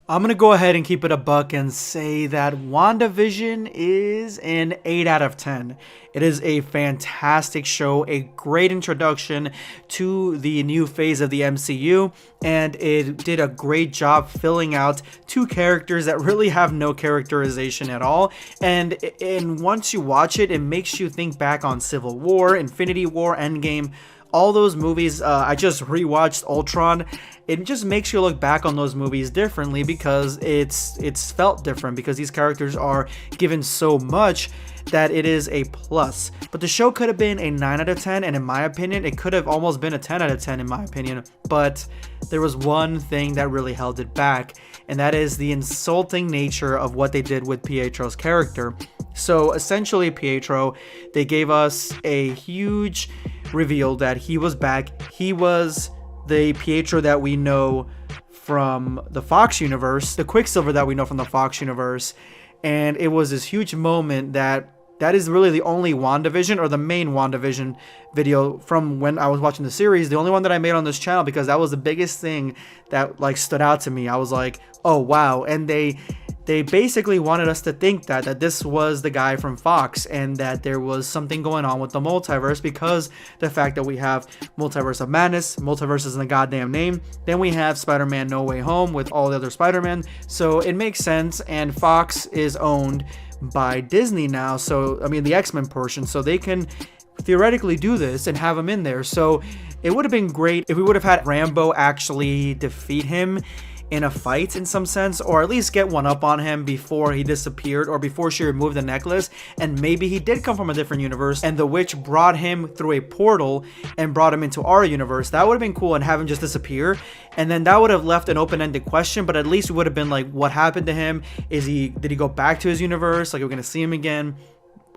I'm going to go ahead and keep it a buck and say that WandaVision is an 8 out of 10. It is a fantastic show, a great introduction to the new phase of the MCU, and it did a great job filling out two characters that really have no characterization at all. And once you watch it, it makes you think back on Civil War, Infinity War, Endgame, all those movies. I just rewatched Ultron. It just makes you look back on those movies differently because it's felt different, because these characters are given so much that it is a plus. But the show could have been a 9 out of 10, and in my opinion, it could have almost been a 10 out of 10 in my opinion. But there was one thing that really held it back, and that is the insulting nature of what they did with Pietro's character. So essentially, Pietro, they gave us a huge reveal that he was back. He was the Pietro that we know from the Fox universe, the Quicksilver that we know from the Fox universe. And it was this huge moment that is really the only WandaVision, or the main WandaVision video from when I was watching the series, the only one that I made on this channel, because that was the biggest thing that like stood out to me. I was like, oh wow. And they basically wanted us to think that this was the guy from Fox, and that there was something going on with the multiverse, because the fact that we have Multiverse of Madness, multiverse is in the goddamn name. Then we have Spider-Man No Way Home with all the other Spider-Man. So it makes sense, and Fox is owned by Disney now. So, I mean, the X-Men portion, so they can theoretically do this and have him in there. So it would have been great if we would have had Rambo actually defeat him in a fight in some sense, or at least get one up on him before he disappeared, or before she removed the necklace, and maybe he did come from a different universe and the witch brought him through a portal and brought him into our universe. That would have been cool, and have him just disappear, and then that would have left an open-ended question, but at least we would have been like, what happened to him? Did he go back to his universe? Like, we're gonna see him again?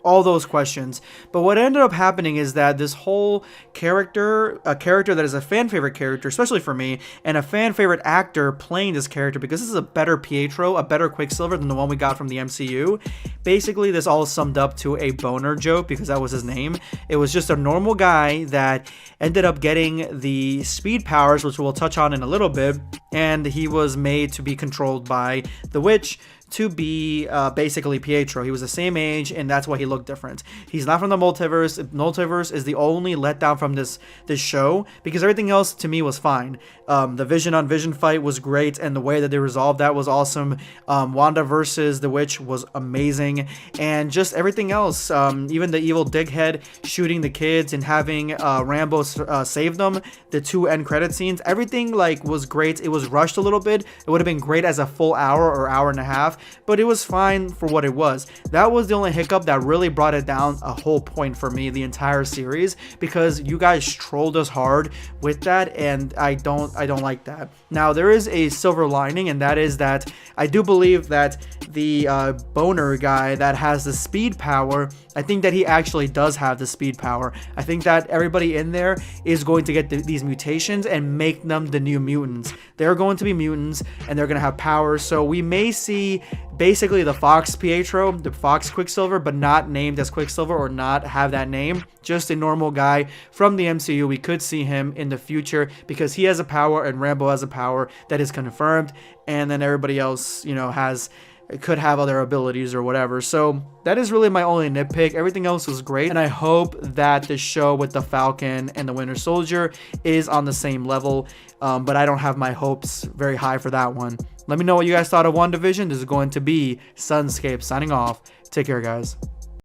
All those questions. But what ended up happening is that this whole character, a character that is a fan favorite character, especially for me, and a fan favorite actor playing this character, because this is a better Pietro, a better Quicksilver than the one we got from the MCU. Basically, this all summed up to a boner joke, because that was his name. It was just a normal guy that ended up getting the speed powers, which we'll touch on in a little bit, and he was made to be controlled by the witch to be basically Pietro. He was the same age, and that's why he looked different. He's not from the multiverse. Multiverse is the only letdown from this show, because everything else to me was fine. The Vision on Vision fight was great, and the way that they resolved that was awesome. Wanda versus the Witch was amazing, and just everything else, even the evil dighead shooting the kids and having Rambo save them, the two end credit scenes, everything like was great. It was rushed a little bit. It would have been great as a full hour or hour and a half, but it was fine for what it was. That was the only hiccup that really brought it down a whole point for me the entire series, because you guys trolled us hard with that, and I don't like that. Now, there is a silver lining, and that is that I do believe that the boner guy that has the speed power, I think that he actually does have the speed power. I think that everybody in there is going to get these mutations and make them the new mutants. They're going to be mutants, and they're going to have powers. So we may see basically the Fox Pietro, the Fox Quicksilver, but not named as Quicksilver, or not have that name. Just a normal guy from the MCU. We could see him in the future, because he has a power and Rambo has a power that is confirmed, and then everybody else, you know, could have other abilities or whatever. So that is really my only nitpick. Everything else was great, and I hope that the show with the Falcon and the Winter Soldier is on the same level, but I don't have my hopes very high for that one. Let me know what you guys thought of WandaVision. This is going to be Sunscape signing off. Take care, guys.